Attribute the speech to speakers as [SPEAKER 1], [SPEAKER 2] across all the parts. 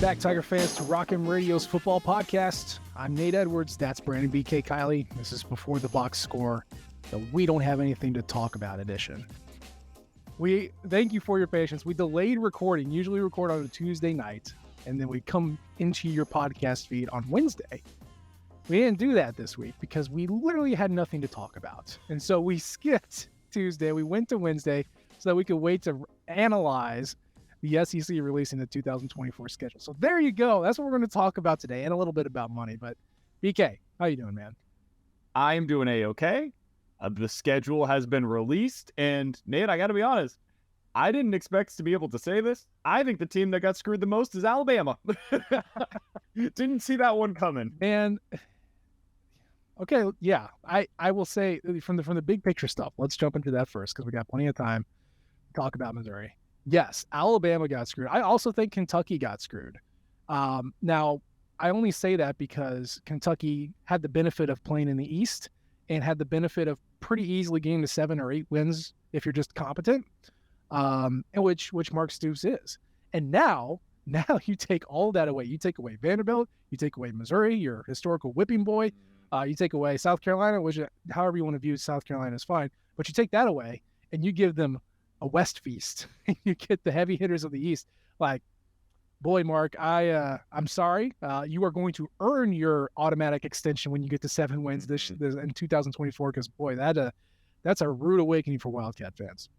[SPEAKER 1] back, Tiger fans, to Rockin' Radio's football podcast. I'm Nate Edwards. That's Brandon BK Kiley. This is Before the Box Score, the We Don't Have Anything to Talk About edition. We thank you for your patience. We delayed recording, usually record on a Tuesday night, and then we come into your podcast feed on Wednesday. We didn't do that this week because we literally had nothing to talk about. And so we skipped Tuesday. We went to Wednesday so that we could wait to analyze the SEC releasing the 2024 schedule. So there you go. That's what we're going to talk about today, and a little bit about money. But BK, how you doing, man?
[SPEAKER 2] I'm doing A-okay. The schedule has been released, and Nate, I got to be honest, I didn't expect to be able to say this. I think the team that got screwed the most is Alabama. Didn't see that one coming.
[SPEAKER 1] And okay, yeah, I will say from the big picture stuff. Let's jump into that first because we got plenty of time to talk about Missouri. Yes, Alabama got screwed. I also think Kentucky got screwed. Now, I only say that because Kentucky had the benefit of playing in the East and had the benefit of pretty easily getting to 7 or 8 wins if you're just competent, and which Mark Stoops is. And now you take all that away. You take away Vanderbilt. You take away Missouri, your historical whipping boy. You take away South Carolina, which however you want to view South Carolina is fine. But you take that away and you give them a West feast. You get the heavy hitters of the East. Like, boy, Mark, I'm sorry. You are going to earn your automatic extension when you get to 7 wins this in 2024. Because boy, that's a rude awakening for Wildcat fans.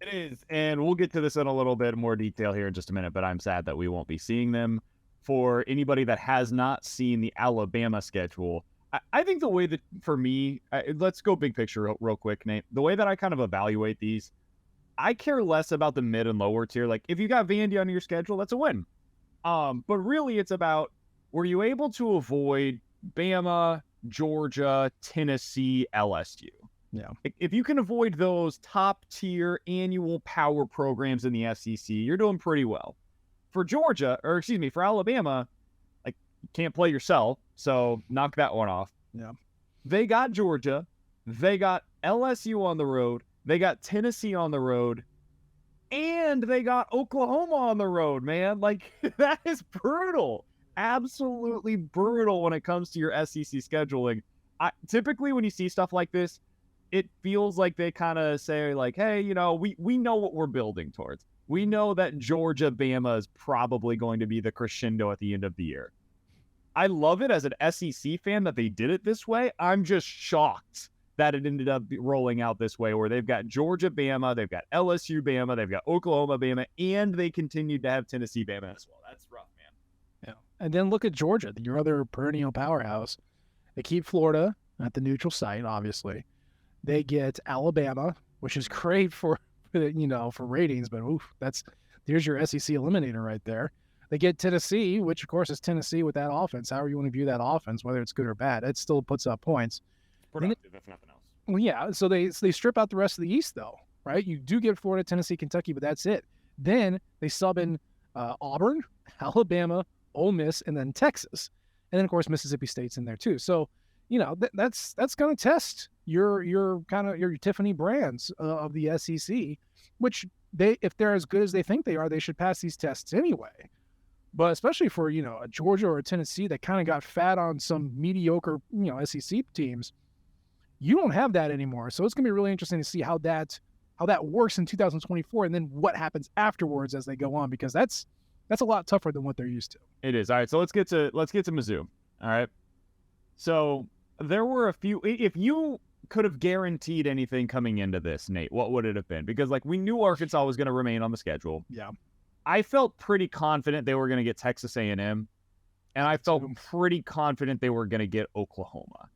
[SPEAKER 2] It is, and we'll get to this in a little bit more detail here in just a minute. But I'm sad that we won't be seeing them. For anybody that has not seen the Alabama schedule, I think the way that for me, let's go big picture real quick, Nate. The way that I kind of evaluate these. I care less about the mid and lower tier. Like, if you got Vandy on your schedule, that's a win. But really, it's about, were you able to avoid Bama, Georgia, Tennessee, LSU?
[SPEAKER 1] Yeah.
[SPEAKER 2] If you can avoid those top-tier annual power programs in the SEC, you're doing pretty well. For Alabama, like, you can't play yourself, so knock that one off.
[SPEAKER 1] Yeah.
[SPEAKER 2] They got Georgia. They got LSU on the road. They got Tennessee on the road, and they got Oklahoma on the road, man. Like, that is brutal. Absolutely brutal when it comes to your SEC scheduling. Typically, when you see stuff like this, it feels like they kind of say, like, hey, we know what we're building towards. We know that Georgia, Bama is probably going to be the crescendo at the end of the year. I love it as an SEC fan that they did it this way. I'm just shocked that it ended up rolling out this way, where they've got Georgia, Bama, they've got LSU, Bama, they've got Oklahoma, Bama, and they continued to have Tennessee, Bama as well. That's rough, man.
[SPEAKER 1] Yeah. And then look at Georgia, your other perennial powerhouse. They keep Florida at the neutral site, obviously. They get Alabama, which is great for ratings, but there's your SEC eliminator right there. They get Tennessee, which of course is Tennessee with that offense. However you want to view that offense, whether it's good or bad, it still puts up points.
[SPEAKER 2] Productive, if nothing else.
[SPEAKER 1] Well, yeah. So they strip out the rest of the East, though, right? You do get Florida, Tennessee, Kentucky, but that's it. Then they sub in Auburn, Alabama, Ole Miss, and then Texas, and then of course Mississippi State's in there too. So that's going to test your Tiffany brands of the SEC, which if they're as good as they think they are, they should pass these tests anyway. But especially for a Georgia or a Tennessee that kind of got fat on some mediocre SEC teams. You don't have that anymore. So it's going to be really interesting to see how that works in 2024 and then what happens afterwards as they go on, because that's a lot tougher than what they're used to.
[SPEAKER 2] It is. All right, so let's get to Mizzou. All right. So there were a few. If you could have guaranteed anything coming into this, Nate, what would it have been? Because we knew Arkansas was going to remain on the schedule.
[SPEAKER 1] Yeah.
[SPEAKER 2] I felt pretty confident they were going to get Texas A&M, and I felt pretty confident they were going to get Oklahoma.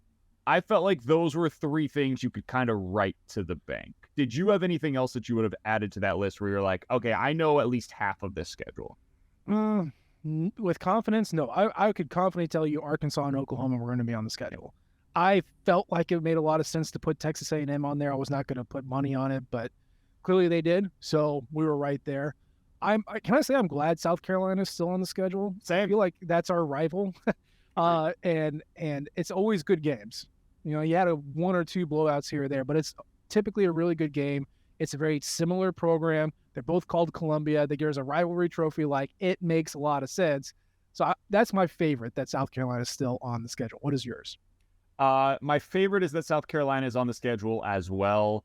[SPEAKER 2] I felt like those were 3 things you could kind of write to the bank. Did you have anything else that you would have added to that list where you're like, okay, I know at least half of this schedule?
[SPEAKER 1] With confidence, no. I could confidently tell you Arkansas and Oklahoma were going to be on the schedule. I felt like it made a lot of sense to put Texas A&M on there. I was not going to put money on it, but clearly they did, so we were right there. Can I say I'm glad South Carolina is still on the schedule?
[SPEAKER 2] Same.
[SPEAKER 1] I feel like that's our rival. And it's always good games. You had 1 or 2 blowouts here or there, but it's typically a really good game. It's a very similar program. They're both called Columbia. There's a rivalry trophy. Like, it makes a lot of sense. So that's my favorite, that South Carolina is still on the schedule. What is yours?
[SPEAKER 2] My favorite is that South Carolina is on the schedule as well.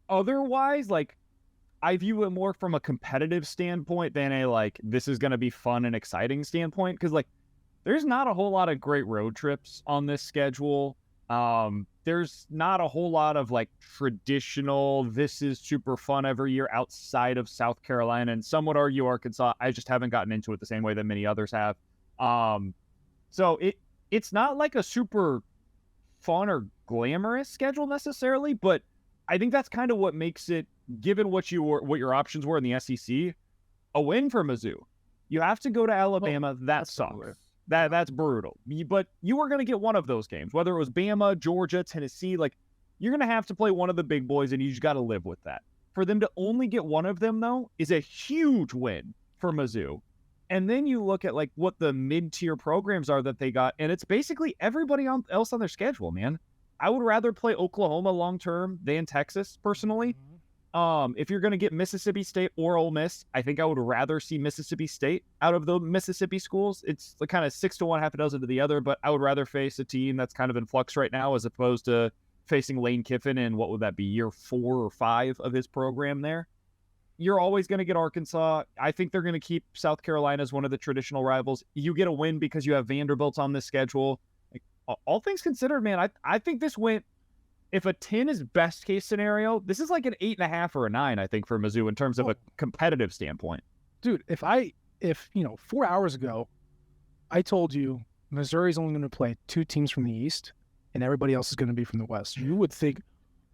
[SPEAKER 2] Otherwise, like, I view it more from a competitive standpoint than a, like, this is going to be fun and exciting standpoint. Because, like, there's not a whole lot of great road trips on this schedule. There's not a whole lot of, like, traditional, this is super fun every year outside of South Carolina. And some would argue Arkansas. I just haven't gotten into it the same way that many others have. So it's not like a super fun or glamorous schedule necessarily, but I think that's kind of what makes it, given what your options were in the SEC, a win for Mizzou. You have to go to Alabama. That sucks. That's brutal. But you were going to get one of those games, whether it was Bama, Georgia, Tennessee. Like, you're going to have to play one of the big boys, and you just got to live with that. For them to only get one of them, though, is a huge win for Mizzou. And then you look at, like, what the mid-tier programs are that they got, and it's basically everybody else on their schedule, man. I would rather play Oklahoma long-term than Texas, personally. If you're going to get Mississippi State or Ole Miss, I think I would rather see Mississippi State out of the Mississippi schools. It's like kind of 6-1, half a dozen to the other, but I would rather face a team that's kind of in flux right now as opposed to facing Lane Kiffin in, what would that be, year 4 or 5 of his program there. You're always going to get Arkansas. I think they're going to keep South Carolina as one of the traditional rivals. You get a win because you have Vanderbilt on this schedule. Like, all things considered, man, I think this went, if a 10 is best case scenario, this is like an 8.5 or a 9, I think, for Mizzou in terms of a competitive standpoint.
[SPEAKER 1] Dude, if 4 hours ago, I told you Missouri's only going to play 2 teams from the East and everybody else is going to be from the West, you would think,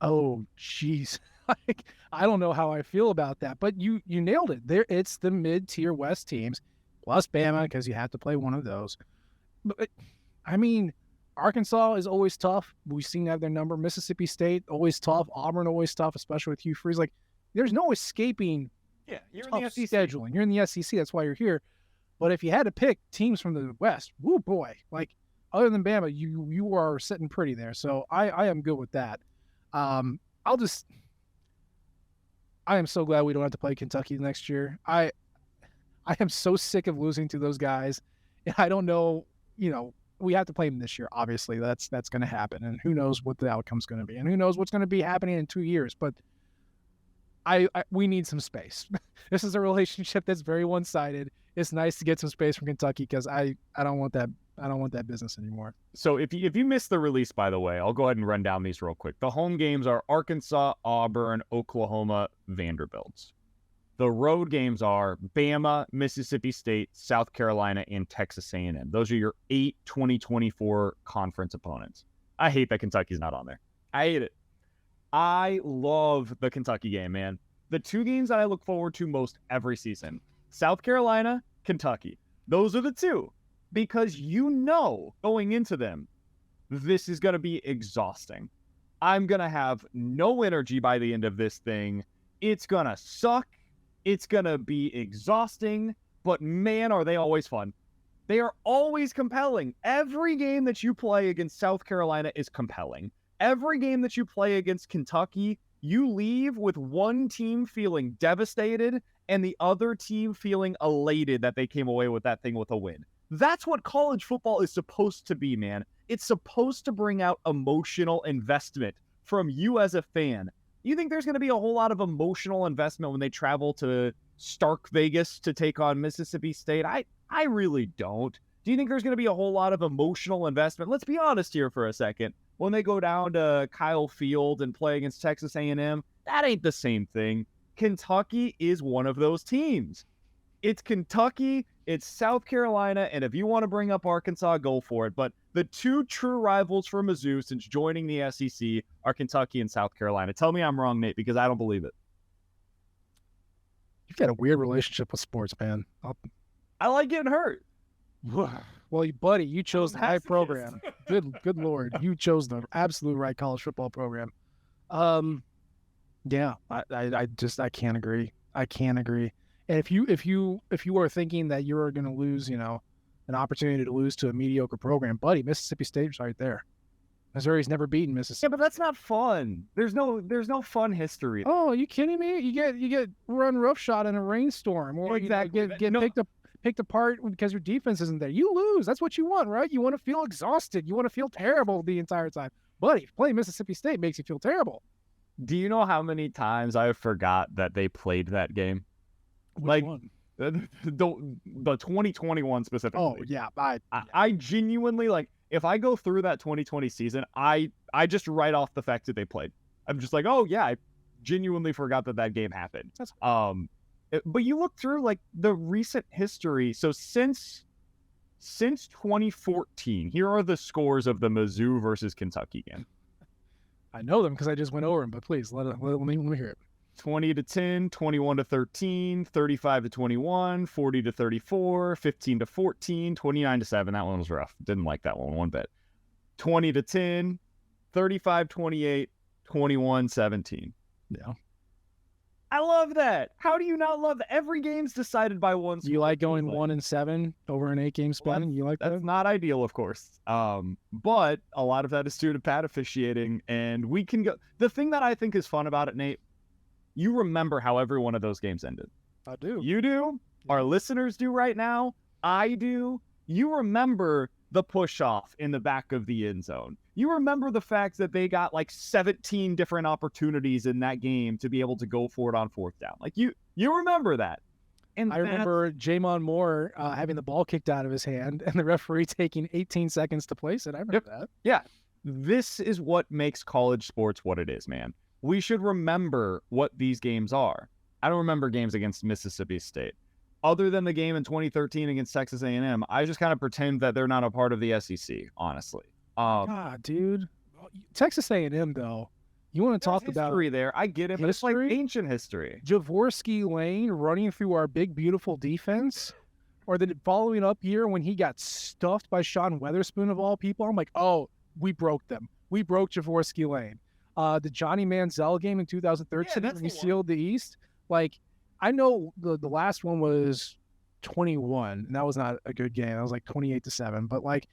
[SPEAKER 1] oh, geez, like, I don't know how I feel about that. But you nailed it. There, it's the mid-tier West teams plus Bama, because you have to play one of those. But I mean, Arkansas is always tough. We've seen that their number. Mississippi State, always tough. Auburn, always tough, especially with Hugh Freeze. Like, there's no escaping
[SPEAKER 2] you're
[SPEAKER 1] tough
[SPEAKER 2] in the SEC.
[SPEAKER 1] scheduling. You're in the SEC. That's why you're here. But if you had to pick teams from the West, woo boy, like, other than Bama, you are sitting pretty there. So I am good with that. I am so glad we don't have to play Kentucky next year. I am so sick of losing to those guys. And I don't know, we have to play them this year. Obviously, that's going to happen. And who knows what the outcome's going to be. And who knows what's going to be happening in 2 years. But we need some space. This is a relationship that's very one-sided. It's nice to get some space from Kentucky because I don't want that. I don't want that business anymore.
[SPEAKER 2] So if you missed the release, by the way, I'll go ahead and run down these real quick. The home games are Arkansas, Auburn, Oklahoma, Vanderbilt. The road games are Bama, Mississippi State, South Carolina, and Texas A&M. Those are your 8 2024 conference opponents. I hate that Kentucky's not on there. I hate it. I love the Kentucky game, man. The 2 games that I look forward to most every season, South Carolina, Kentucky. Those are the 2. Because going into them, this is going to be exhausting. I'm going to have no energy by the end of this thing. It's going to suck. It's going to be exhausting. But man, are they always fun. They are always compelling. Every game that you play against South Carolina is compelling. Every game that you play against Kentucky, you leave with one team feeling devastated and the other team feeling elated that they came away with that thing with a win. That's what college football is supposed to be, man. It's supposed to bring out emotional investment from you as a fan. You think there's going to be a whole lot of emotional investment when they travel to Stark Vegas to take on Mississippi State? I really don't. Do you think there's going to be a whole lot of emotional investment? Let's be honest here for a second. When they go down to Kyle Field and play against Texas A&M, that ain't the same thing. Kentucky is one of those teams. It's Kentucky, it's South Carolina, and if you want to bring up Arkansas, go for it. But the 2 true rivals for Mizzou since joining the SEC are Kentucky and South Carolina. Tell me I'm wrong, Nate, because I don't believe it.
[SPEAKER 1] You've got a weird relationship with sports, man.
[SPEAKER 2] I like getting hurt.
[SPEAKER 1] Well, buddy, you chose the right program. Good Lord. You chose the absolute right college football program. Yeah, I can't agree. I can't agree. And if you are thinking that you're going to lose, an opportunity to lose to a mediocre program, buddy, Mississippi State's right there. Missouri's never beaten
[SPEAKER 2] Yeah,
[SPEAKER 1] Mississippi.
[SPEAKER 2] but that's not fun. There's no fun history.
[SPEAKER 1] Oh, are you kidding me? You get run roughshod in a rainstorm, or
[SPEAKER 2] Exactly.
[SPEAKER 1] get picked apart because your defense isn't there. You lose. That's what you want, right? You want to feel exhausted. You want to feel terrible the entire time. Buddy, playing Mississippi State makes you feel terrible.
[SPEAKER 2] Do you know how many times I forgot that they played that game?
[SPEAKER 1] Which one?
[SPEAKER 2] The 2021 specifically.
[SPEAKER 1] Oh yeah,
[SPEAKER 2] I genuinely, like, if I go through that 2020 season, I just write off the fact that they played. I'm just like, oh yeah, I genuinely forgot that game happened. But you look through like the recent history. So since 2014, here are the scores of the Mizzou versus Kentucky game.
[SPEAKER 1] I know them because I just went over them, but please let me hear it.
[SPEAKER 2] 20-10, 21-13, 35-21, 40-34, 15-14, 29-7. That one was rough. Didn't like that one bit. 20-10, 35-28, 21-17.
[SPEAKER 1] Yeah.
[SPEAKER 2] I love that. How do you not love that? Every game's decided by one score.
[SPEAKER 1] You like going 1-7 over an 8-game span? You like that?
[SPEAKER 2] That's not ideal, of course. But a lot of that is due to bad officiating, and we can go. The thing that I think is fun about it, Nate, you remember how every one of those games ended.
[SPEAKER 1] I do.
[SPEAKER 2] You do. Our listeners do right now. I do. You remember the push-off in the back of the end zone. You remember the fact that they got like 17 different opportunities in that game to be able to go for it on fourth down. Like you remember that. And
[SPEAKER 1] I remember Jamon Moore having the ball kicked out of his hand and the referee taking 18 seconds to place it. I remember that.
[SPEAKER 2] Yeah. This is what makes college sports what it is, man. We should remember what these games are. I don't remember games against Mississippi State. Other than the game in 2013 against Texas A&M, I just kind of pretend that they're not a part of the SEC, honestly.
[SPEAKER 1] God, dude. Texas A&M, though. You want to talk about
[SPEAKER 2] history there? I get it, but it's like ancient history.
[SPEAKER 1] Jaworski Lane running through our big, beautiful defense, or the following up year when he got stuffed by Sean Weatherspoon of all people. I'm like, oh, we broke them. We broke Jaworski Lane. The Johnny Manziel game in 2013 when he sealed the East. Like, I know the last one was 21, and that was not a good game. That was like 28-7. But like,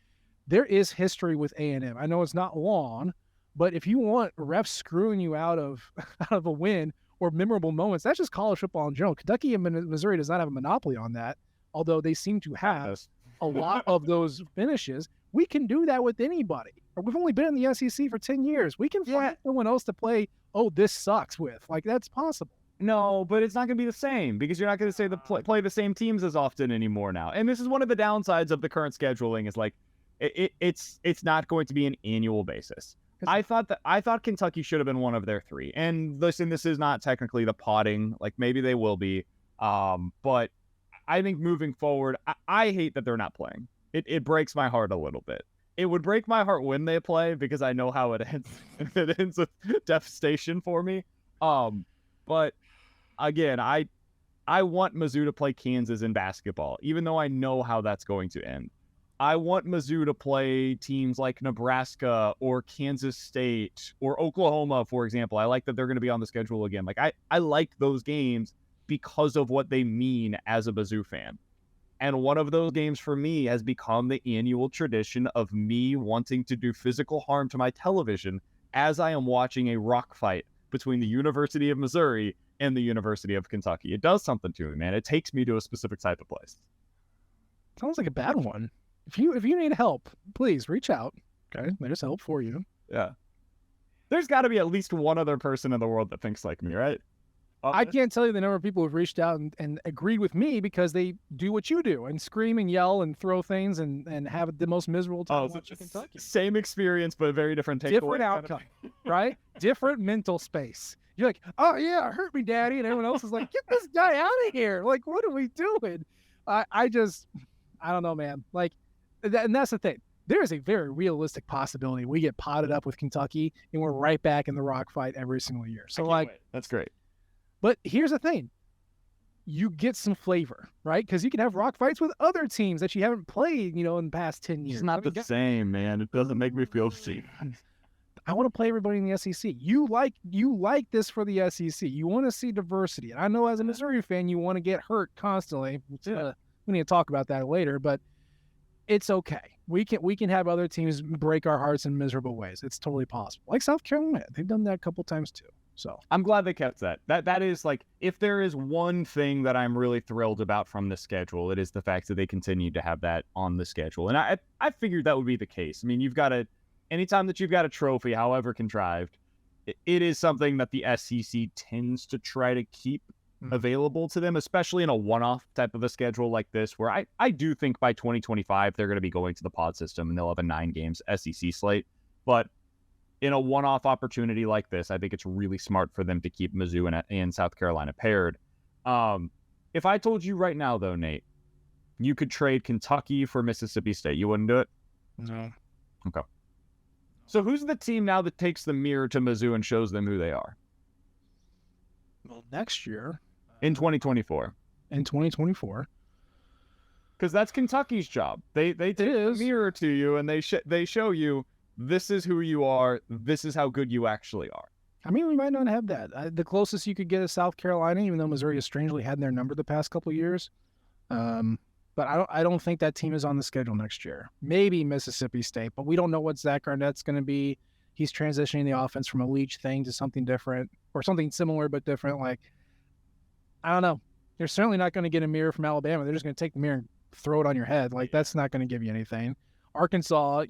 [SPEAKER 1] there is history with A&M. I know it's not long, but if you want refs screwing you out of a win or memorable moments, that's just college football in general. Kentucky and Missouri does not have a monopoly on that, although they seem to have a lot of those finishes. We can do that with anybody. We've only been in the SEC for 10 years. We can find someone else to play, oh, this sucks with. Like, that's possible.
[SPEAKER 2] No, but it's not going to be the same because you're not going to say play the same teams as often anymore now. And this is one of the downsides of the current scheduling is like it's not going to be an annual basis. I thought Kentucky should have been one of their three. And listen, this is not technically the potting. Like maybe they will be. But I think moving forward, I hate that they're not playing. It breaks my heart a little bit. It would break my heart when they play because I know how it ends. It ends with devastation for me. But again, I want Mizzou to play Kansas in basketball, even though I know how that's going to end. I want Mizzou to play teams like Nebraska or Kansas State or Oklahoma, for example. I like that they're going to be on the schedule again. Like I like those games because of what they mean as a Mizzou fan. And one of those games for me has become the annual tradition of me wanting to do physical harm to my television as I am watching a rock fight between the University of Missouri and the University of Kentucky. It does something to me, man. It takes me to a specific type of place.
[SPEAKER 1] Sounds like a bad one. If you need help, please reach out. Okay, there's help for you.
[SPEAKER 2] Yeah. There's got to be at least one other person in the world that thinks like me, right?
[SPEAKER 1] I can't tell you the number of people who've reached out and agreed with me because they do what you do and scream and yell and throw things and have the most miserable time watching Kentucky.
[SPEAKER 2] Same experience, but a very different takeaway.
[SPEAKER 1] Different outcome, right? Different mental space. You're like, oh yeah, it hurt me, Daddy, and everyone else is like, get this guy out of here. Like, what are we doing? I don't know, man. Like, and that's the thing. There is a very realistic possibility we get potted up with Kentucky and we're right back in the rock fight every single year. So
[SPEAKER 2] that's great.
[SPEAKER 1] But here's the thing. You get some flavor, right? Because you can have rock fights with other teams that you haven't played, in the past 10 years.
[SPEAKER 2] It's not the same, man. It doesn't make me feel safe.
[SPEAKER 1] I want to play everybody in the SEC. You like this for the SEC. You want to see diversity. And I know as a Missouri fan, you want to get hurt constantly. We need to talk about that later, but it's okay. we can have other teams break our hearts in miserable ways. It's totally possible. Like South Carolina, they've done that a couple times too. So
[SPEAKER 2] I'm glad they kept that. That is like, if there is one thing that I'm really thrilled about from the schedule, it is the fact that they continue to have that on the schedule. And I figured that would be the case. I mean, anytime that you've got a trophy, however contrived, it is something that the SEC tends to try to keep available to them, especially in a one-off type of a schedule like this, where I do think by 2025 they're going to be going to the pod system and they'll have a 9 games SEC slate. But in a one-off opportunity like this, I think it's really smart for them to keep Mizzou and South Carolina paired. If I told you right now, though, Nate, you could trade Kentucky for Mississippi State, you wouldn't do it?
[SPEAKER 1] no.
[SPEAKER 2] Okay. So who's the team now that takes the mirror to Mizzou and shows them who they are?
[SPEAKER 1] Well, next year
[SPEAKER 2] In 2024.
[SPEAKER 1] in 2024,
[SPEAKER 2] Because that's Kentucky's job. They take the mirror to you and they show you, this is who you are. This is how good you actually are.
[SPEAKER 1] I mean, we might not have that. The closest you could get is South Carolina, even though Missouri has strangely had their number the past couple of years. But I don't think that team is on the schedule next year. Maybe Mississippi State, but we don't know what Zach Arnett's going to be. He's transitioning the offense from a Leach thing to something different, or something similar but different. Like, I don't know. You're certainly not going to get a mirror from Alabama. They're just going to take the mirror and throw it on your head. Like, that's not going to give you anything. Arkansas,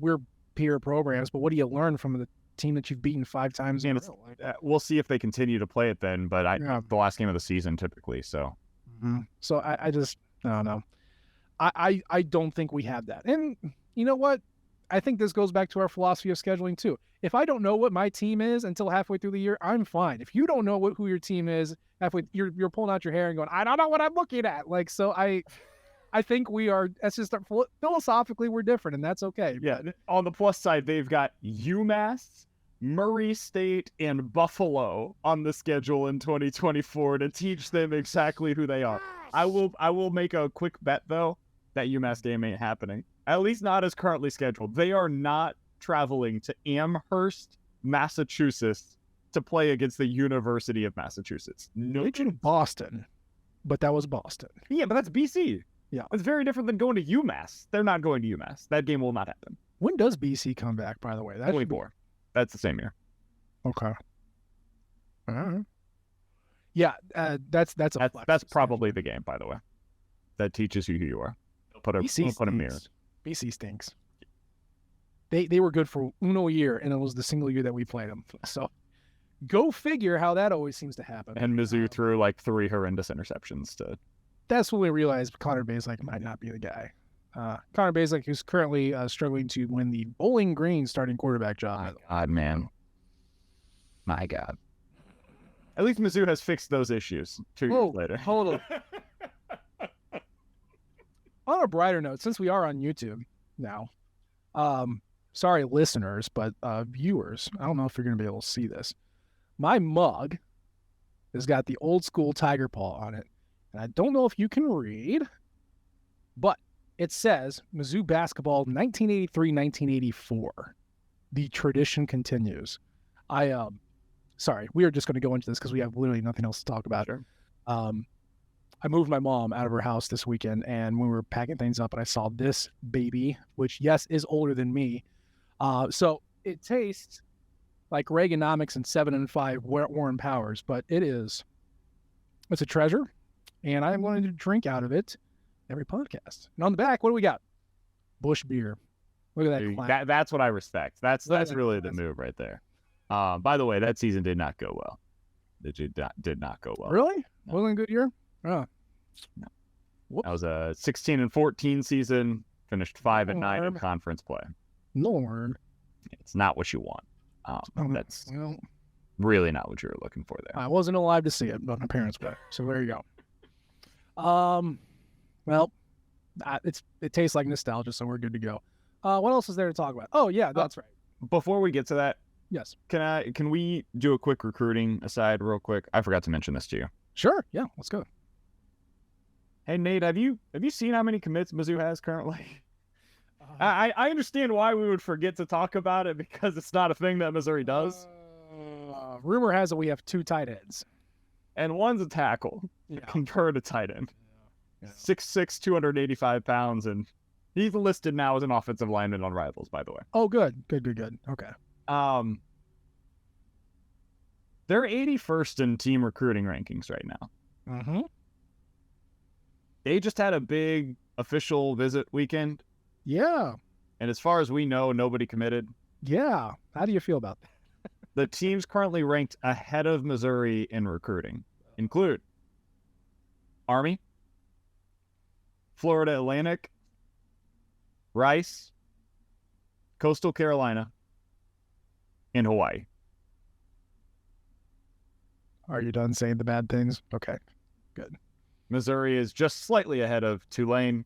[SPEAKER 1] we're peer programs, but what do you learn from the team that you've beaten 5 times in a row?
[SPEAKER 2] We'll see if they continue to play it then, but the last game of the season typically, so.
[SPEAKER 1] Mm-hmm. So I don't know. I don't think we have that. And you know what? I think this goes back to our philosophy of scheduling too. If I don't know what my team is until halfway through the year, I'm fine. If you don't know who your team is halfway, you're pulling out your hair and going, I don't know what I'm looking at. Like, so I think we are. That's just philosophically we're different, and that's okay.
[SPEAKER 2] Yeah. On the plus side, they've got UMass, Murray State, and Buffalo on the schedule in 2024 to teach them exactly who they are. I will make a quick bet though that UMass game ain't happening. At least not as currently scheduled. They are not traveling to Amherst, Massachusetts to play against the University of Massachusetts.
[SPEAKER 1] No, they did Boston, but that was Boston.
[SPEAKER 2] Yeah, but that's BC.
[SPEAKER 1] Yeah.
[SPEAKER 2] It's very different than going to UMass. They're not going to UMass. That game will not happen.
[SPEAKER 1] When does BC come back, by the way? That's
[SPEAKER 2] 24. That's the same year.
[SPEAKER 1] Okay. All right. Yeah, that's
[SPEAKER 2] probably the game, by the way. That teaches you who you are. Put a mirror.
[SPEAKER 1] BC stinks. They were good for uno year, and it was the single year that we played them. So go figure how that always seems to happen.
[SPEAKER 2] And Mizzou threw like 3 horrendous interceptions to.
[SPEAKER 1] That's when we realized Connor Bazelak might not be the guy. Connor Bazelak, who's currently struggling to win the Bowling Green starting quarterback job.
[SPEAKER 2] My God, man. My God. At least Mizzou has fixed those issues 2 years later.
[SPEAKER 1] Hold on. On a brighter note, since we are on YouTube now, sorry listeners, but viewers, I don't know if you're going to be able to see this. My mug has got the old school tiger paw on it. And I don't know if you can read, but it says Mizzou basketball 1983-1984. The tradition continues. Sorry, we are just going to go into this because we have literally nothing else to talk about.
[SPEAKER 2] Sure.
[SPEAKER 1] I moved my mom out of her house this weekend, and when we were packing things up, and I saw this baby, which, yes, is older than me. So it tastes like Reaganomics and 7 and 5 Warren Powers, but it's a treasure, and I'm going to drink out of it every podcast. And on the back, what do we got? Busch beer. Look at that.
[SPEAKER 2] That's what I respect. That's really the move right there. By the way, that season did not go well. It did not go well.
[SPEAKER 1] Really? No. Wasn't a good year? Oh.
[SPEAKER 2] No. That was a 16-14 season. Finished 5-9 in conference play.
[SPEAKER 1] Lord.
[SPEAKER 2] It's not what you want. That's really not what you were looking for there.
[SPEAKER 1] I wasn't alive to see it, but my parents were. So there you go. Well, it tastes like nostalgia, so we're good to go. What else is there to talk about? Oh yeah, that's right.
[SPEAKER 2] Before we get to that,
[SPEAKER 1] yes.
[SPEAKER 2] Can we do a quick recruiting aside real quick? I forgot to mention this to you.
[SPEAKER 1] Sure. Yeah, let's go.
[SPEAKER 2] Hey Nate, have you seen how many commits Mizzou has currently? I understand why we would forget to talk about it because it's not a thing that Missouri does.
[SPEAKER 1] Rumor has it we have 2 tight ends.
[SPEAKER 2] And one's a tackle, convert a tight end. Yeah. 6'6", 285 pounds, and He's listed now as an offensive lineman on Rivals, by the way.
[SPEAKER 1] Oh, good. Okay.
[SPEAKER 2] They're 81st in team recruiting rankings right now.
[SPEAKER 1] Mm-hmm.
[SPEAKER 2] They just had a big official visit weekend.
[SPEAKER 1] Yeah.
[SPEAKER 2] And as far as we know, nobody committed.
[SPEAKER 1] Yeah. How do you feel about that?
[SPEAKER 2] The teams currently ranked ahead of Missouri in recruiting include Army, Florida Atlantic, Rice, Coastal Carolina, and Hawaii.
[SPEAKER 1] Are you done saying the bad things? Okay, good.
[SPEAKER 2] Missouri is just slightly ahead of Tulane,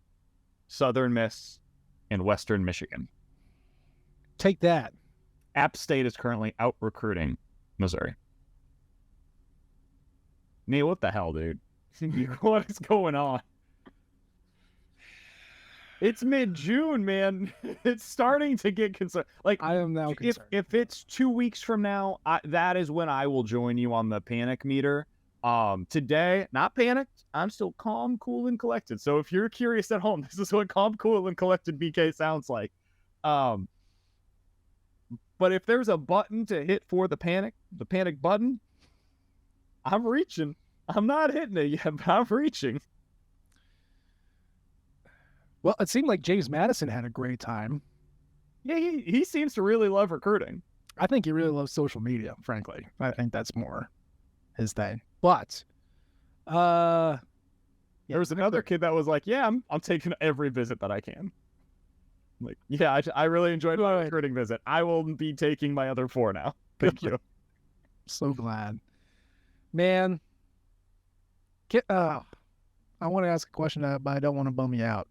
[SPEAKER 2] Southern Miss, and Western Michigan.
[SPEAKER 1] Take that.
[SPEAKER 2] App State is currently out recruiting Missouri. Neil, what the hell, dude? What is going on? It's mid-June, man. It's starting to get concerned. Like,
[SPEAKER 1] I am now concerned.
[SPEAKER 2] If it's 2 weeks from now, that is when I will join you on the panic meter. Today, not panicked. I'm still calm, cool, and collected. So if you're curious at home, this is what calm, cool, and collected BK sounds like. But if there's a button to hit for the panic button, I'm reaching. I'm not hitting it yet, but I'm reaching.
[SPEAKER 1] Well, it seemed like James Madison had a great time.
[SPEAKER 2] Yeah, he seems to really love recruiting.
[SPEAKER 1] I think he really loves social media, frankly. I think that's more his thing. But
[SPEAKER 2] there was another kid that was like, yeah, I'm taking every visit that I can. I'm like, yeah, I really enjoyed my recruiting visit. I will be taking my other 4 now. Thank you.
[SPEAKER 1] So glad. Man, I want to ask a question, but I don't want to bum you out.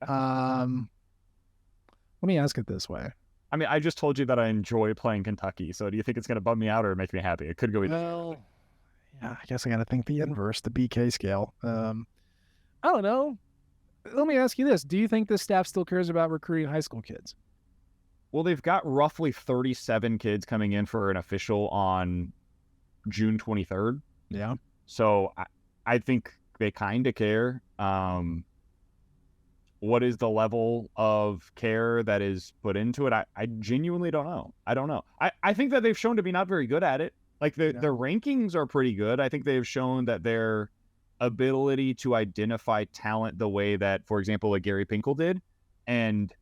[SPEAKER 1] Let me ask it this way.
[SPEAKER 2] I mean, I just told you that I enjoy playing Kentucky, so do you think it's going to bum me out or make me happy? It could go either.
[SPEAKER 1] Well, yeah, I guess I got to think the inverse, the BK scale. I don't know. Let me ask you this. Do you think the staff still cares about recruiting high school kids?
[SPEAKER 2] Well, they've got roughly 37 kids coming in for an official on June 23rd.
[SPEAKER 1] Yeah.
[SPEAKER 2] So I think they kind of care. What is the level of care that is put into it? I genuinely don't know. I don't know. I think that they've shown to be not very good at it. Like the rankings are pretty good. I think they've shown that their ability to identify talent the way that, for example, like Gary Pinkel did and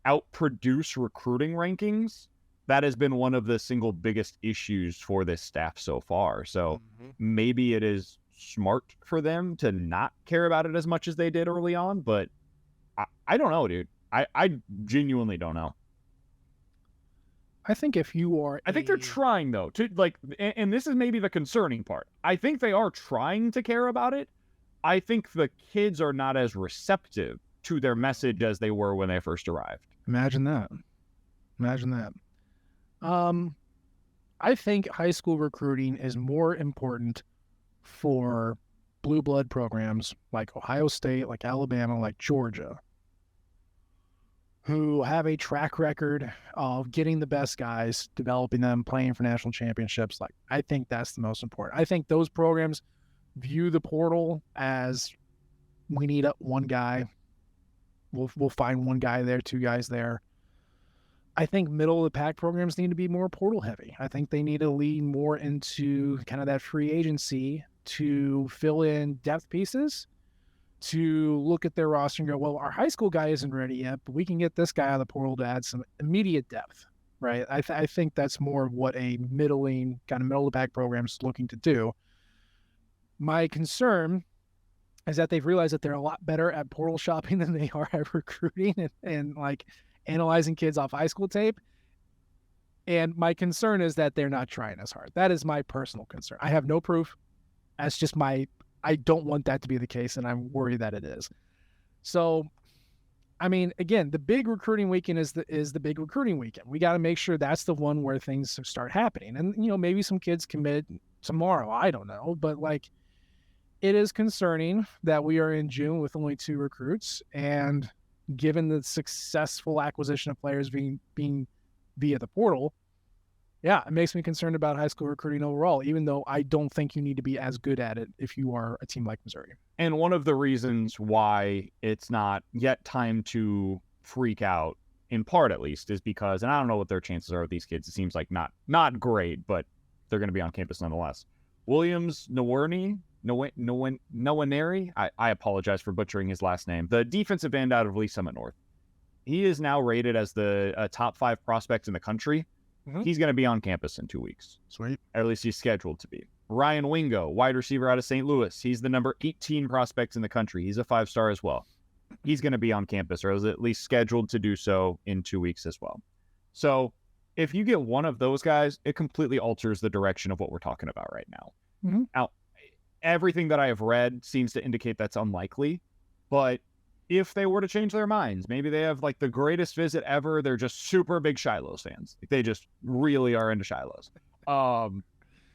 [SPEAKER 2] outproduce recruiting rankings, that has been one of the single biggest issues for this staff so far. So maybe it is smart for them to not care about it as much as they did early on, but I don't know, dude. I genuinely don't know.
[SPEAKER 1] I think if you are...
[SPEAKER 2] I think they're trying, though, to like, and this is maybe the concerning part. I think they are trying to care about it. I think the kids are not as receptive to their message as they were when they first arrived.
[SPEAKER 1] Imagine that. I think high school recruiting is more important for blue blood programs like Ohio State, like Alabama, like Georgia, who have a track record of getting the best guys, developing them, playing for national championships. Like, I think that's the most important. I think those programs view the portal as, we need one guy. We'll find one guy there, 2 guys there. I think middle of the pack programs need to be more portal heavy. I think they need to lean more into kind of that free agency to fill in depth pieces, to look at their roster and go, well, our high school guy isn't ready yet, but we can get this guy out of the portal to add some immediate depth, right? I think that's more of what a middling, kind of middle of the pack program is looking to do. My concern is that they've realized that they're a lot better at portal shopping than they are at recruiting and like analyzing kids off high school tape. And my concern is that they're not trying as hard. That is my personal concern. I have no proof. That's just I don't want that to be the case, and I'm worried that it is. So, I mean, again, the big recruiting weekend is the big recruiting weekend. We got to make sure that's the one where things start happening. And, maybe some kids commit tomorrow. I don't know. But, like, it is concerning that we are in June with only 2 recruits. And given the successful acquisition of players being via the portal, Yeah, it makes me concerned about high school recruiting overall, even though I don't think you need to be as good at it if you are a team like Missouri.
[SPEAKER 2] And one of the reasons why it's not yet time to freak out, in part at least, is because, and I don't know what their chances are with these kids. It seems like not great, but they're going to be on campus nonetheless. Williams Nwaneri, I apologize for butchering his last name, the defensive end out of Lee Summit North. He is now rated as the top 5 prospect in the country.
[SPEAKER 1] Mhm.
[SPEAKER 2] He's going to be on campus in 2 weeks.
[SPEAKER 1] Sweet.
[SPEAKER 2] Or at least he's scheduled to be. Ryan Wingo, wide receiver out of St. Louis. He's the number 18 prospect in the country. He's a 5-star as well. He's going to be on campus, or is at least scheduled to do so in 2 weeks as well. So if you get one of those guys, it completely alters the direction of what we're talking about right now.
[SPEAKER 1] Mhm.
[SPEAKER 2] Now, everything that I have read seems to indicate that's unlikely, but if they were to change their minds, maybe they have like the greatest visit ever. They're just super big Shiloh's fans. Like, they just really are into Shiloh's.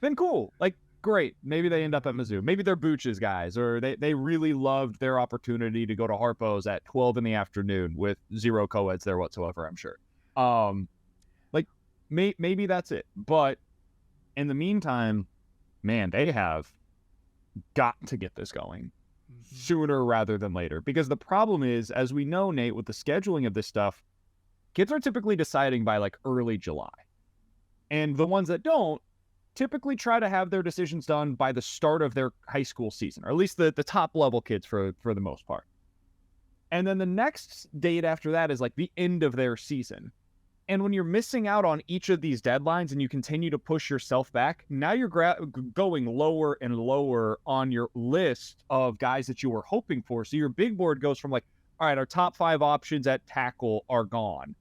[SPEAKER 2] Then cool. Like, great. Maybe they end up at Mizzou. Maybe they're Booch's guys, or they really loved their opportunity to go to Harpo's at 12 in the afternoon with 0 co-eds there whatsoever, I'm sure. Like, maybe that's it. But in the meantime, man, they have got to get this going sooner rather than later. Because the problem is, as we know, Nate, with the scheduling of this stuff, kids are typically deciding by like early July. And the ones that don't typically try to have their decisions done by the start of their high school season, or at least the top level kids for the most part. And then the next date after that is like the end of their season. And when you're missing out on each of these deadlines and you continue to push yourself back, now you're going lower and lower on your list of guys that you were hoping for. So your big board goes from like, all right, our top 5 options at tackle are gone.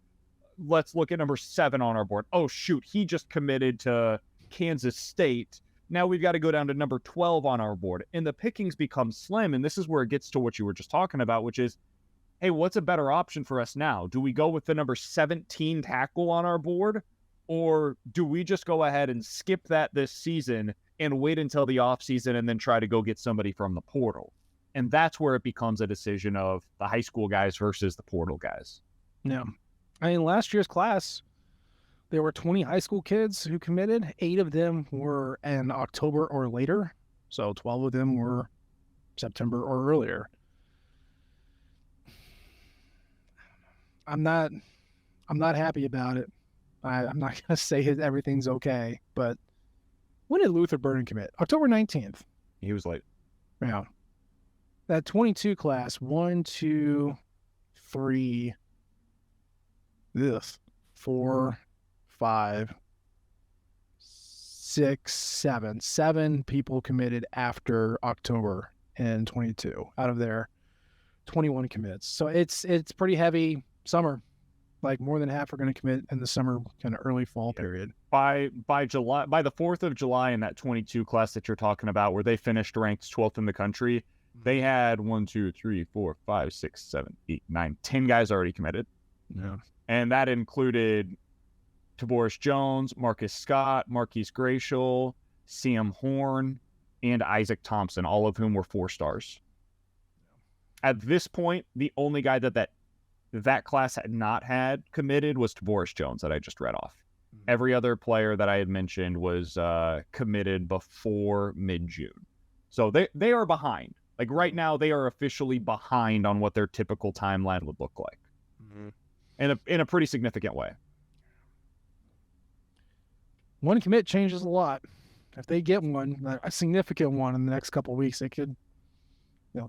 [SPEAKER 2] Let's look at number 7 on our board. Oh, shoot, he just committed to Kansas State. Now we've got to go down to number 12 on our board. And the pickings become slim. And this is where it gets to what you were just talking about, which is, hey, what's a better option for us now? Do we go with the number 17 tackle on our board? Or do we just go ahead and skip that this season and wait until the offseason and then try to go get somebody from the portal? And that's where it becomes a decision of the high school guys versus the portal guys.
[SPEAKER 1] Yeah. I mean, last year's class, there were 20 high school kids who committed. 8 of them were in October or later. So 12 of them were September or earlier. I'm not happy about it. I'm not going to say everything's okay, but when did Luther Burden commit? October 19th.
[SPEAKER 2] He was late.
[SPEAKER 1] Yeah. That 22 class, 1, 2, 3, 4, 5, 6, 7. 7 people committed after October in 22 out of their 21 commits. So it's pretty heavy summer. Like more than half are going to commit in the summer, kind of early fall period.
[SPEAKER 2] By July, by the 4th of July in that 22 class that you're talking about, where they finished ranked 12th in the country, they had 1, 2, 3, 4, 5, 6, 7, 8, 9, 10 guys already committed.
[SPEAKER 1] Yeah.
[SPEAKER 2] And that included Taboris Jones, Marcus Scott, Marquise Gratial, Sam Horn, and Isaac Thompson, all of whom were 4 stars. At this point, the only guy that class had not had committed was Taboris Jones that I just read off. Mm-hmm. Every other player that I had mentioned was committed before mid-June. So they are behind. Like right now, they are officially behind on what their typical timeline would look like. Mm-hmm. In a pretty significant way.
[SPEAKER 1] One commit changes a lot. If they get one, a significant one in the next couple of weeks, they could,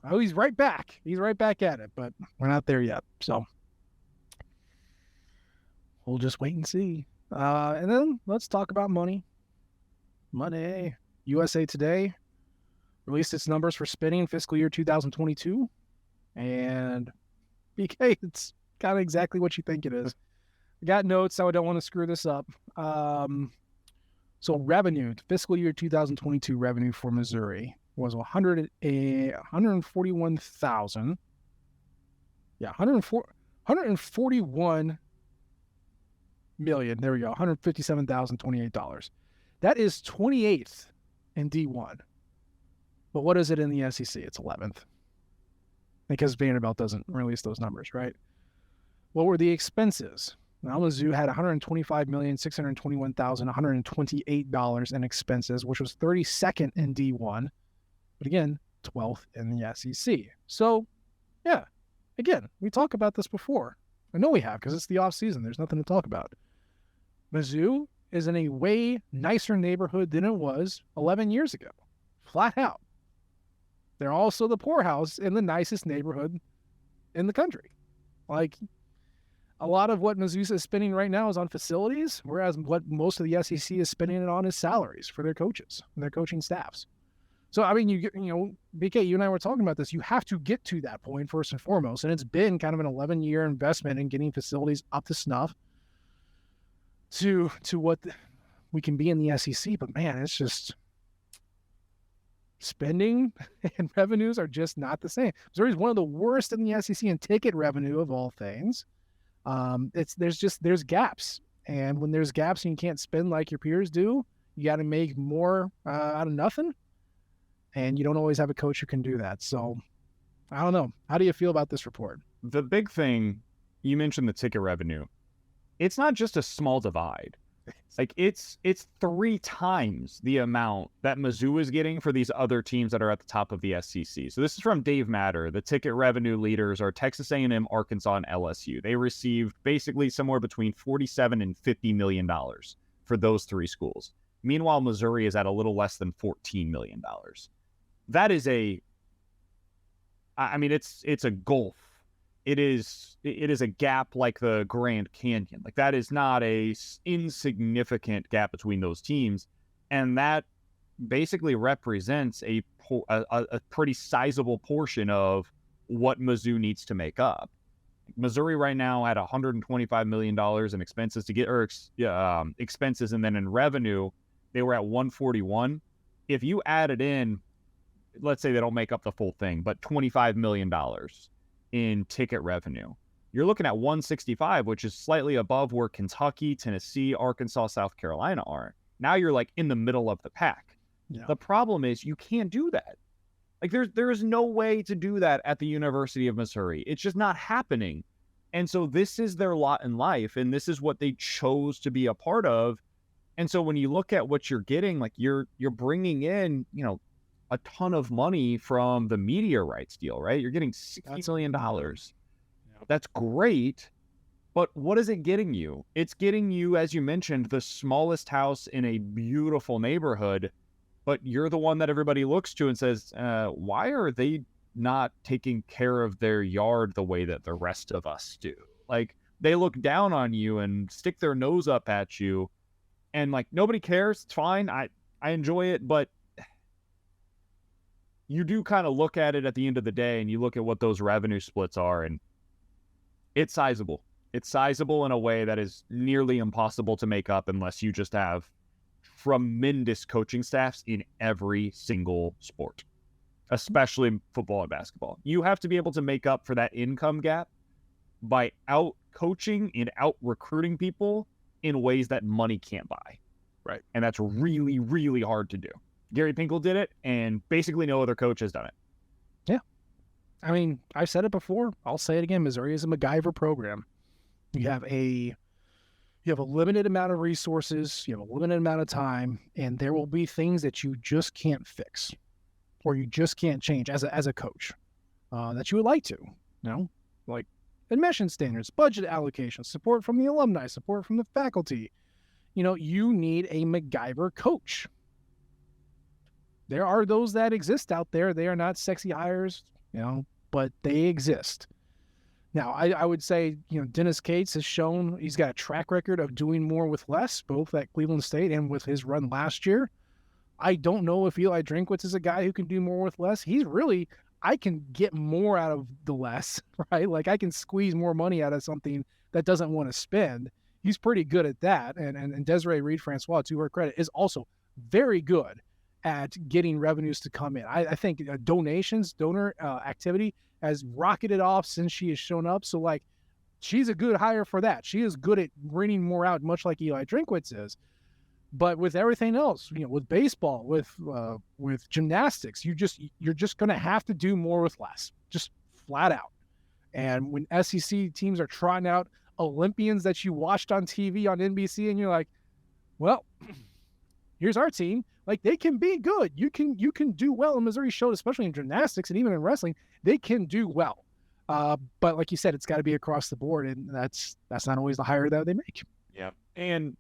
[SPEAKER 1] oh, he's right back. He's right back at it, but we're not there yet. So we'll just wait and see. And then let's talk about money. Money. USA Today released its numbers for spending fiscal year 2022. And BK, it's kind of exactly what you think it is. I got notes, so I don't want to screw this up. So revenue, fiscal year 2022 revenue for Missouri was 141,000. Yeah, 141 million. There we go. $157,028. That is 28th in D1. But what is it in the SEC? It's 11th. Because Vanderbilt doesn't release those numbers, right? What were the expenses? Now, Mizzou had $125,621,128 in expenses, which was 32nd in D1, but again, 12th in the SEC. So, yeah, again, we talked about this before. I know we have because it's the off season. There's nothing to talk about. Mizzou is in a way nicer neighborhood than it was 11 years ago, flat out. They're also the poorhouse in the nicest neighborhood in the country. Like, a lot of what Mizzou is spending right now is on facilities, whereas what most of the SEC is spending it on is salaries for their coaches and their coaching staffs. So, I mean, you know, BK, you and I were talking about this. You have to get to that point first and foremost, and it's been kind of an 11-year investment in getting facilities up to snuff to what we can be in the SEC. But man, it's just spending and revenues are just not the same. Missouri's one of the worst in the SEC in ticket revenue of all things. There's gaps, and when there's gaps and you can't spend like your peers do, you got to make more out of nothing, and you don't always have a coach who can do that. So I don't know. How do you feel about this report?
[SPEAKER 2] The big thing, you mentioned the ticket revenue. It's not just a small divide. Like it's 3 times the amount that Mizzou is getting for these other teams that are at the top of the SEC. So this is from Dave Matter. The ticket revenue leaders are Texas A&M, Arkansas, and LSU. They received basically somewhere between $47 and $50 million for those 3 schools. Meanwhile, Missouri is at a little less than $14 million. That is it's a gulf. It is a gap like the Grand Canyon. Like, that is not a insignificant gap between those teams, and that basically represents a pretty sizable portion of what Mizzou needs to make up. Missouri right now had $125 million in expenses expenses, and then in revenue they were at 141. If you added in, let's say they don't make up the full thing, but $25 million in ticket revenue, you're looking at 165, which is slightly above where Kentucky, Tennessee, Arkansas, South Carolina are. Now you're like in the middle of the pack. Yeah. The problem is you can't do that. Like, there is no way to do that at the University of Missouri. It's just not happening. And so this is their lot in life, and this is what they chose to be a part of. And so when you look at what you're getting, like, you're bringing in, you know, a ton of money from the media rights deal, right? You're getting $60 million. That's great, but what is it getting you? It's getting you, as you mentioned, the smallest house in a beautiful neighborhood, but you're the one that everybody looks to and says, why are they not taking care of their yard the way that the rest of us do? Like, they look down on you and stick their nose up at you, and like, nobody cares. It's fine. I enjoy it, but you do kind of look at it at the end of the day, and you look at what those revenue splits are, and it's sizable. It's sizable in a way that is nearly impossible to make up unless you just have tremendous coaching staffs in every single sport, especially football and basketball. You have to be able to make up for that income gap by out coaching and out recruiting people in ways that money can't buy.
[SPEAKER 1] Right.
[SPEAKER 2] And that's really, really hard to do. Gary Pinkel did it, and basically no other coach has done it.
[SPEAKER 1] Yeah. I mean, I've said it before. I'll say it again. Missouri is a MacGyver program. You have a limited amount of resources, you have a limited amount of time, and there will be things that you just can't fix or you just can't change as a coach that you would like to, you know, like admission standards, budget allocation, support from the alumni, support from the faculty. You know, you need a MacGyver coach. There are those that exist out there. They are not sexy hires, you know, but they exist. Now, I would say, you know, Dennis Cates has shown he's got a track record of doing more with less, both at Cleveland State and with his run last year. I don't know if Eli Drinkwitz is a guy who can do more with less. I can get more out of the less, right? Like, I can squeeze more money out of something that doesn't want to spend. He's pretty good at that. And Desiree Reed-Francois, to her credit, is also very good at getting revenues to come in. I think donor activity has rocketed off since she has shown up. So, like, she's a good hire for that. She is good at bringing more out, much like Eli Drinkwitz is. But with everything else, you know, with baseball, with gymnastics, you're just going to have to do more with less, just flat out. And when SEC teams are trotting out Olympians that you watched on TV on NBC, and you're like, well, here's our team. Like, they can be good. You can do well. And Missouri showed, especially in gymnastics and even in wrestling, they can do well. But like you said, it's got to be across the board, and that's not always the hire that they make.
[SPEAKER 2] Yeah. And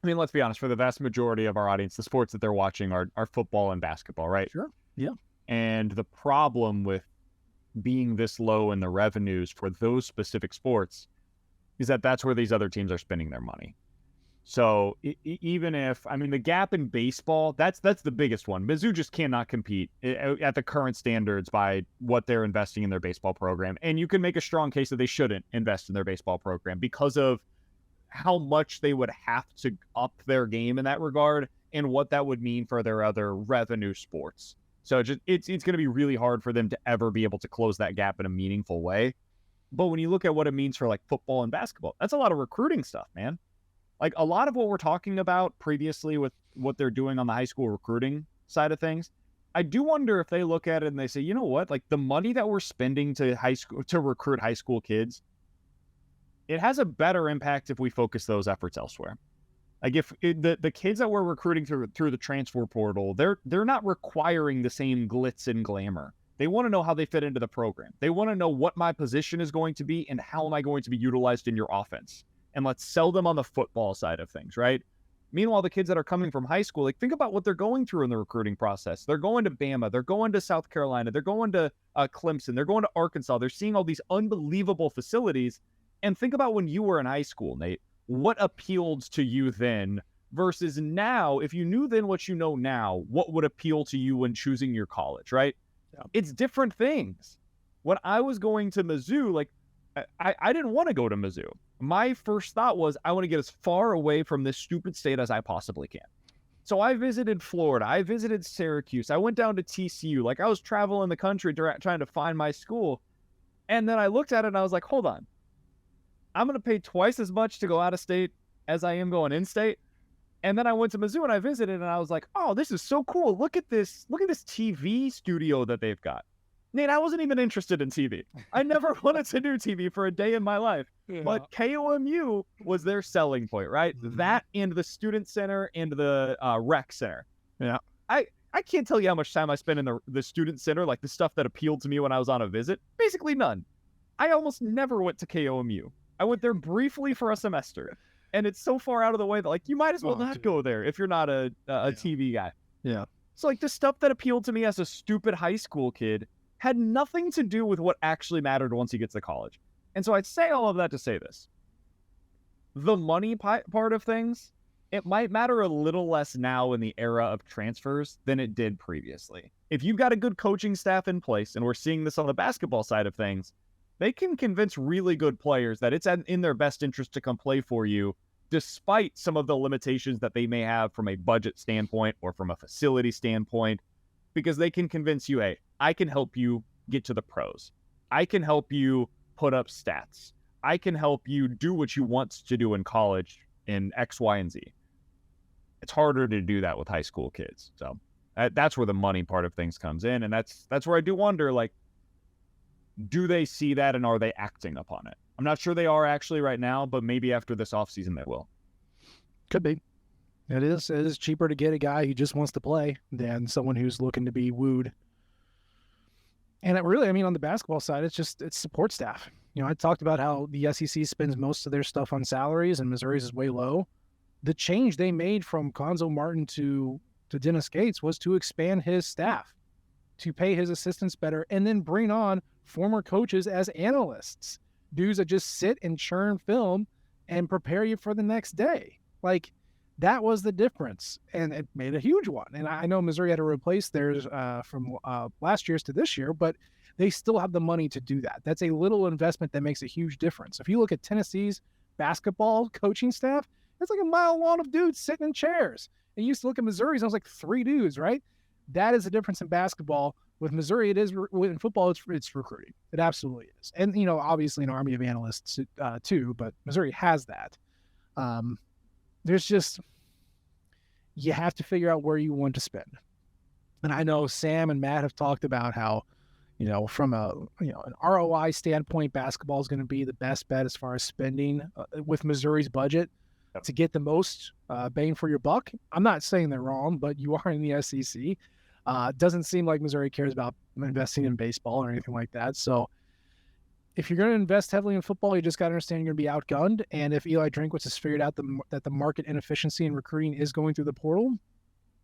[SPEAKER 2] I mean, let's be honest, for the vast majority of our audience, the sports that they're watching are football and basketball, right?
[SPEAKER 1] Sure. Yeah.
[SPEAKER 2] And the problem with being this low in the revenues for those specific sports is that that's where these other teams are spending their money. So even if, I mean, the gap in baseball, that's the biggest one. Mizzou just cannot compete at the current standards by what they're investing in their baseball program. And you can make a strong case that they shouldn't invest in their baseball program because of how much they would have to up their game in that regard and what that would mean for their other revenue sports. So it's going to be really hard for them to ever be able to close that gap in a meaningful way. But when you look at what it means for like football and basketball, that's a lot of recruiting stuff, man. Like a lot of what we're talking about previously with what they're doing on the high school recruiting side of things, I do wonder if they look at it and they say, you know what, like the money that we're spending to recruit high school kids, it has a better impact if we focus those efforts elsewhere. Like if the kids that we're recruiting through the transfer portal, they're not requiring the same glitz and glamour. They want to know how they fit into the program. They want to know what my position is going to be and how am I going to be utilized in your offense. And let's sell them on the football side of things, right? Meanwhile, the kids that are coming from high school, like think about what they're going through in the recruiting process. They're going to Bama, they're going to South Carolina, they're going to Clemson, they're going to Arkansas. They're seeing all these unbelievable facilities. And think about when you were in high school, Nate, what appealed to you then versus now? If you knew then what you know now, what would appeal to you when choosing your college, right? Yeah. It's different things. When I was going to Mizzou, like I didn't want to go to Mizzou. My first thought was I want to get as far away from this stupid state as I possibly can. So I visited Florida. I visited Syracuse. I went down to TCU. Like I was traveling the country trying to find my school. And then I looked at it and I was like, hold on. I'm going to pay twice as much to go out of state as I am going in state. And then I went to Mizzou and I visited and I was like, oh, this is so cool. Look at this TV studio that they've got. Nate, I wasn't even interested in TV. I never wanted to do TV for a day in my life. Yeah. But KOMU was their selling point, right? Mm-hmm. That and the student center and the rec center. Yeah. I can't tell you how much time I spent in the student center, like the stuff that appealed to me when I was on a visit. Basically none. I almost never went to KOMU. I went there briefly for a semester. And it's so far out of the way that like you might as well not go there if you're not a TV guy. Yeah. So like the stuff that appealed to me as a stupid high school kid had nothing to do with what actually mattered once he gets to college. And so I'd say all of that to say this. The money part of things, it might matter a little less now in the era of transfers than it did previously. If you've got a good coaching staff in place, and we're seeing this on the basketball side of things, they can convince really good players that it's in their best interest to come play for you, despite some of the limitations that they may have from a budget standpoint or from a facility standpoint, because they can convince you, hey, I can help you get to the pros. I can help you put up stats. I can help you do what you want to do in college in X, Y, and Z. It's harder to do that with high school kids. So that's where the money part of things comes in. And that's where I do wonder, like, do they see that and are they acting upon it? I'm not sure they are actually right now, but maybe after this offseason they will.
[SPEAKER 1] Could be. It is cheaper to get a guy who just wants to play than someone who's looking to be wooed. And it really, I mean, on the basketball side, it's support staff. You know, I talked about how the SEC spends most of their stuff on salaries and Missouri's is way low. The change they made from Conzo Martin to Dennis Gates was to expand his staff, to pay his assistants better, and then bring on former coaches as analysts, dudes that just sit and churn film and prepare you for the next day. Like, that was the difference, and it made a huge one. And I know Missouri had to replace theirs from last year's to this year, but they still have the money to do that. That's a little investment that makes a huge difference. If you look at Tennessee's basketball coaching staff, it's like a mile long of dudes sitting in chairs. And you used to look at Missouri's, and it was like 3 dudes, right? That is the difference in basketball. With Missouri, it is in football. It's recruiting. It absolutely is, and obviously an army of analysts too. But Missouri has that. There's just, you have to figure out where you want to spend. And I know Sam and Matt have talked about how, from an ROI standpoint, basketball is going to be the best bet as far as spending with Missouri's budget to get the most bang for your buck. I'm not saying they're wrong, but you are in the SEC. Doesn't seem like Missouri cares about investing in baseball or anything like that. So if you're going to invest heavily in football, you just got to understand you're going to be outgunned. And if Eli Drinkwitz has figured out that the market inefficiency in recruiting is going through the portal,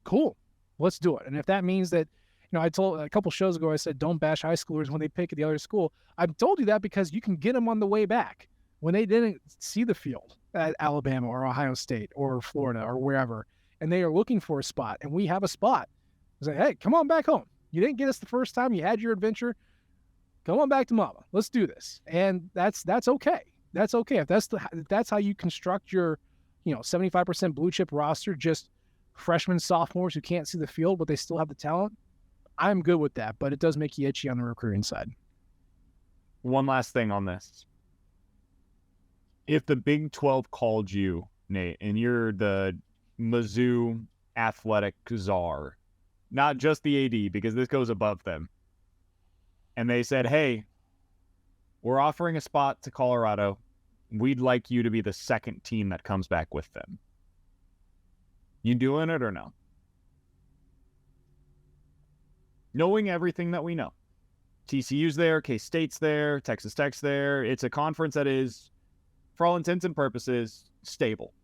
[SPEAKER 1] cool, let's do it. And if that means that, I told a couple shows ago, I said, don't bash high schoolers when they pick at the other school. I've told you that because you can get them on the way back when they didn't see the field at Alabama or Ohio State or Florida or wherever, and they are looking for a spot, and we have a spot. I say, hey, come on back home. You didn't get us the first time. You had your adventure. Come on back to mama. Let's do this. And that's okay. That's okay. If that's how you construct your, 75% blue chip roster, just freshmen, sophomores who can't see the field, but they still have the talent, I'm good with that, but it does make you itchy on the recruiting side.
[SPEAKER 2] One last thing on this. If the Big 12 called you, Nate, and you're the Mizzou athletic czar, not just the AD, because this goes above them, and they said, hey, we're offering a spot to Colorado. We'd like you to be the second team that comes back with them. You doing it or no? Knowing everything that we know. TCU's there, K-State's there, Texas Tech's there. It's a conference that is, for all intents and purposes, stable.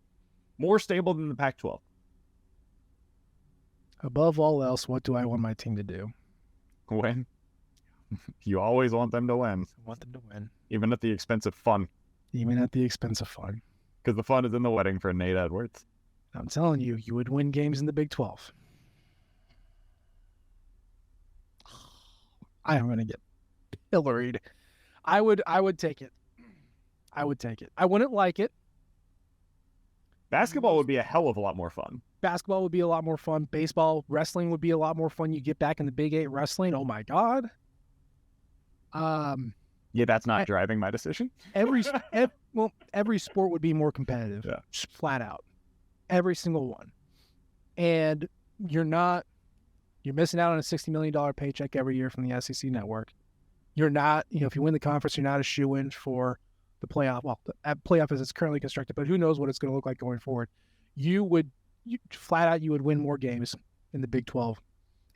[SPEAKER 2] More stable than the Pac-12.
[SPEAKER 1] Above all else, what do I want my team to do?
[SPEAKER 2] Win. You always want them to win.
[SPEAKER 1] I want them to win.
[SPEAKER 2] Even at the expense of fun.
[SPEAKER 1] Even at the expense of fun.
[SPEAKER 2] Because the fun is in the wedding for Nate Edwards.
[SPEAKER 1] I'm telling you, you would win games in the Big 12. I am going to get pilloried. I would take it. I would take it. I wouldn't like it.
[SPEAKER 2] Basketball would be a hell of a lot more fun.
[SPEAKER 1] Basketball would be a lot more fun. Baseball, wrestling would be a lot more fun. You get back in the Big 8 wrestling. Oh my God.
[SPEAKER 2] Yeah, that's not driving my decision.
[SPEAKER 1] Every sport would be more competitive.
[SPEAKER 2] Yeah.
[SPEAKER 1] Just flat out. Every single one. And you're missing out on a $60 million paycheck every year from the SEC network. You're not, if you win the conference, you're not a shoo-in for the playoff. Well, the playoff as it's currently constructed, but who knows what it's going to look like going forward. You would win more games in the Big 12,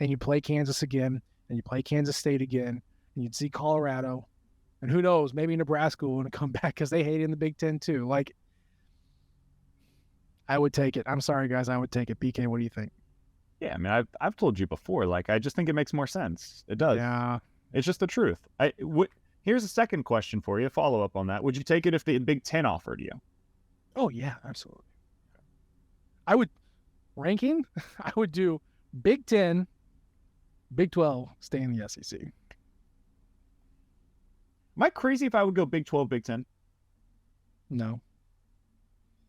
[SPEAKER 1] and you play Kansas again, and you play Kansas State again, and you'd see Colorado, and who knows, maybe Nebraska will want to come back because they hate it in the Big 10 too. Like, I would take it. I'm sorry, guys. I would take it. BK, what do you think?
[SPEAKER 2] Yeah, I mean, I've told you before. Like, I just think it makes more sense. It does.
[SPEAKER 1] Yeah.
[SPEAKER 2] It's just the truth. Here's a second question for you. Follow up on that. Would you take it if the Big 10 offered you?
[SPEAKER 1] Oh, yeah, absolutely. I would ranking. I would do Big 10, Big 12, stay in the SEC.
[SPEAKER 2] Am I crazy if I would go Big 12, Big 10?
[SPEAKER 1] No.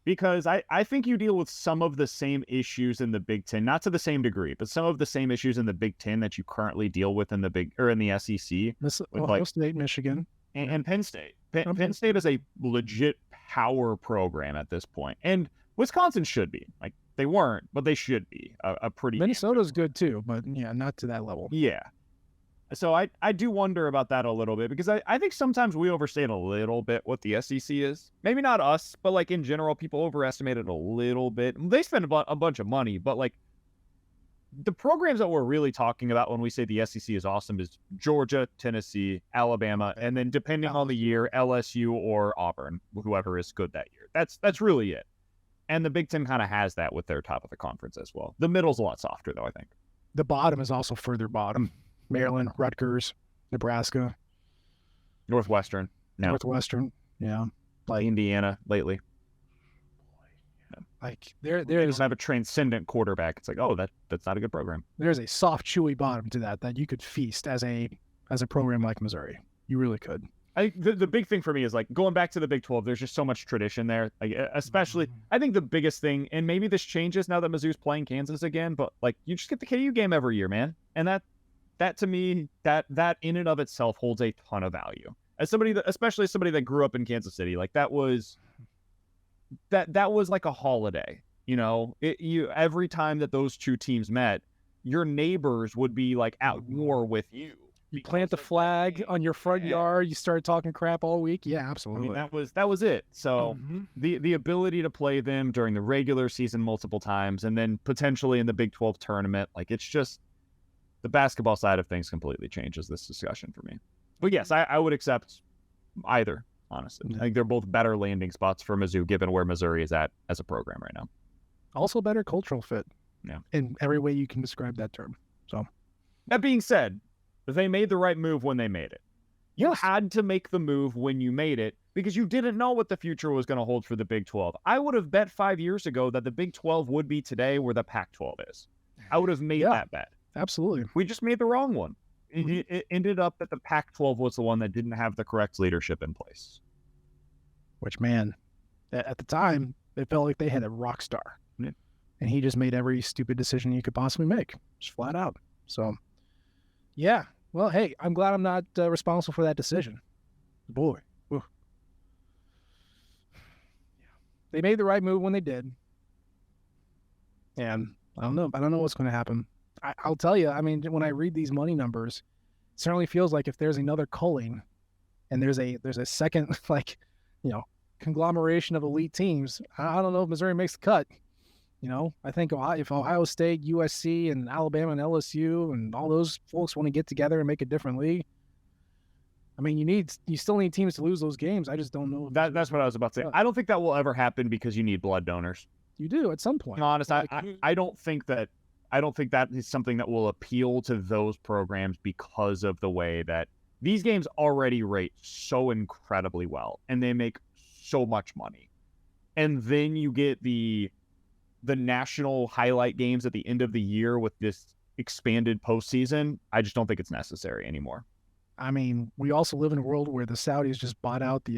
[SPEAKER 2] Because I think you deal with some of the same issues in the Big 10, not to the same degree, but some of the same issues in the Big 10 that you currently deal with in the SEC.
[SPEAKER 1] Ohio State, Michigan,
[SPEAKER 2] and Penn State. Penn State is a legit power program at this point, and Wisconsin should be. Like, they weren't, but they should be a pretty.
[SPEAKER 1] Minnesota's good too, but yeah, not to that level.
[SPEAKER 2] Yeah. So I do wonder about that a little bit, because I think sometimes we overstate a little bit what the SEC is. Maybe not us, but like in general, people overestimate it a little bit. They spend a bunch of money, but like the programs that we're really talking about when we say the SEC is awesome is Georgia, Tennessee, Alabama, and then depending on the year, LSU or Auburn, whoever is good that year. That's really it. And the Big Ten kind of has that with their top of the conference as well. The middle's a lot softer, though, I think.
[SPEAKER 1] The bottom is also further bottom. Maryland, Rutgers, Nebraska,
[SPEAKER 2] Northwestern. No.
[SPEAKER 1] Northwestern, yeah.
[SPEAKER 2] Like Indiana lately.
[SPEAKER 1] Like they
[SPEAKER 2] don't have a transcendent quarterback. It's like, oh, that's not a good program.
[SPEAKER 1] There's a soft, chewy bottom to that you could feast as a program like Missouri. You really could.
[SPEAKER 2] I think the big thing for me is like going back to the Big 12. There's just so much tradition there. Like, especially, I think the biggest thing, and maybe this changes now that Mizzou's playing Kansas again, but like you just get the KU game every year, man, and that to me, that in and of itself holds a ton of value. As somebody that, especially somebody that grew up in Kansas City, like that was like a holiday. Every time that those two teams met, your neighbors would be like at war with you.
[SPEAKER 1] You plant the flag on your front yard. You start talking crap all week. Yeah, absolutely.
[SPEAKER 2] I mean, that was it. So the ability to play them during the regular season multiple times and then potentially in the Big 12 tournament, like it's just the basketball side of things completely changes this discussion for me. But yes, I would accept either, honestly. I think they're both better landing spots for Mizzou, given where Missouri is at as a program right now.
[SPEAKER 1] Also better cultural fit.
[SPEAKER 2] Yeah.
[SPEAKER 1] In every way you can describe that term. So
[SPEAKER 2] that being said, they made the right move when they made it. You had to make the move when you made it because you didn't know what the future was going to hold for the Big 12. I would have bet 5 years ago that the Big 12 would be today where the Pac-12 is. I would have made that bet.
[SPEAKER 1] Absolutely.
[SPEAKER 2] We just made the wrong one. It ended up that the Pac-12 was the one that didn't have the correct leadership in place.
[SPEAKER 1] Which, man, at the time, it felt like they had a rock star.
[SPEAKER 2] Yeah.
[SPEAKER 1] And he just made every stupid decision you could possibly make, just flat out. So, yeah. Well, hey, I'm glad I'm not responsible for that decision. Boy. Whew. They made the right move when they did. And I don't know what's going to happen. I'll tell you, I mean, when I read these money numbers, it certainly feels like if there's another culling and there's a second, like, conglomeration of elite teams, I don't know if Missouri makes the cut. I think if Ohio State, USC, and Alabama and LSU and all those folks want to get together and make a different league, I mean, you still need teams to lose those games. I just don't know.
[SPEAKER 2] That's what I was about to say. I don't think that will ever happen because you need blood donors.
[SPEAKER 1] You do at some point.
[SPEAKER 2] To be honest, I don't think that is something that will appeal to those programs because of the way that these games already rate so incredibly well and they make so much money. And then you get the national highlight games at the end of the year with this expanded postseason. I just don't think it's necessary anymore.
[SPEAKER 1] I mean, we also live in a world where the Saudis just bought out the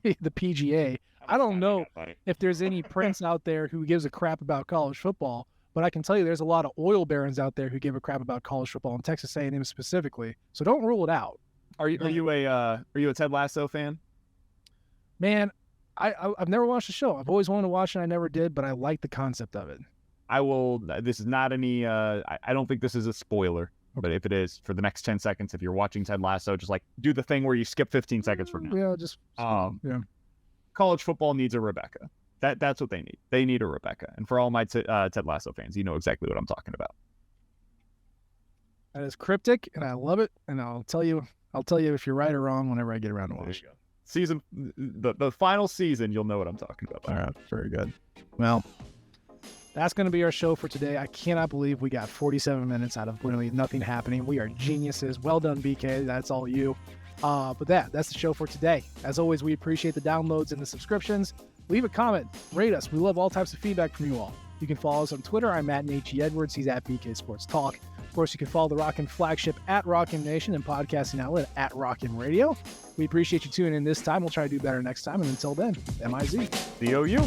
[SPEAKER 1] PGA. I don't know if there's any prince out there who gives a crap about college football, but I can tell you there's a lot of oil barons out there who give a crap about college football and Texas A&M specifically. So don't rule it out.
[SPEAKER 2] Are you a Ted Lasso fan?
[SPEAKER 1] Man, I've never watched the show. I've always wanted to watch it. I never did, but I like the concept of it.
[SPEAKER 2] I will. This is not any. I don't think this is a spoiler, but if it is, for the next 10 seconds, if you're watching Ted Lasso, just like do the thing where you skip 15 seconds from now.
[SPEAKER 1] Yeah, just
[SPEAKER 2] college football needs a Rebecca. That's what they need. They need a Rebecca. And for all my Ted Lasso fans, you know exactly what I'm talking about.
[SPEAKER 1] That is cryptic, and I love it. And I'll tell you if you're right or wrong whenever I get around to watch it.
[SPEAKER 2] Season, the final season, you'll know what I'm talking about.
[SPEAKER 1] All right, very good. Well, that's going to be our show for today. I cannot believe we got 47 minutes out of literally nothing happening. We are geniuses. Well done, BK. That's all you. But that's the show for today. As always, we appreciate the downloads and the subscriptions. Leave a comment. Rate us. We love all types of feedback from you all. You can follow us on Twitter. I'm at Nate Edwards. He's at BK Sports Talk. Of course, you can follow the Rockin' flagship at Rockin' Nation and podcasting outlet at Rockin' Radio. We appreciate you tuning in this time. We'll try to do better next time. And until then, MIZ.
[SPEAKER 2] COU.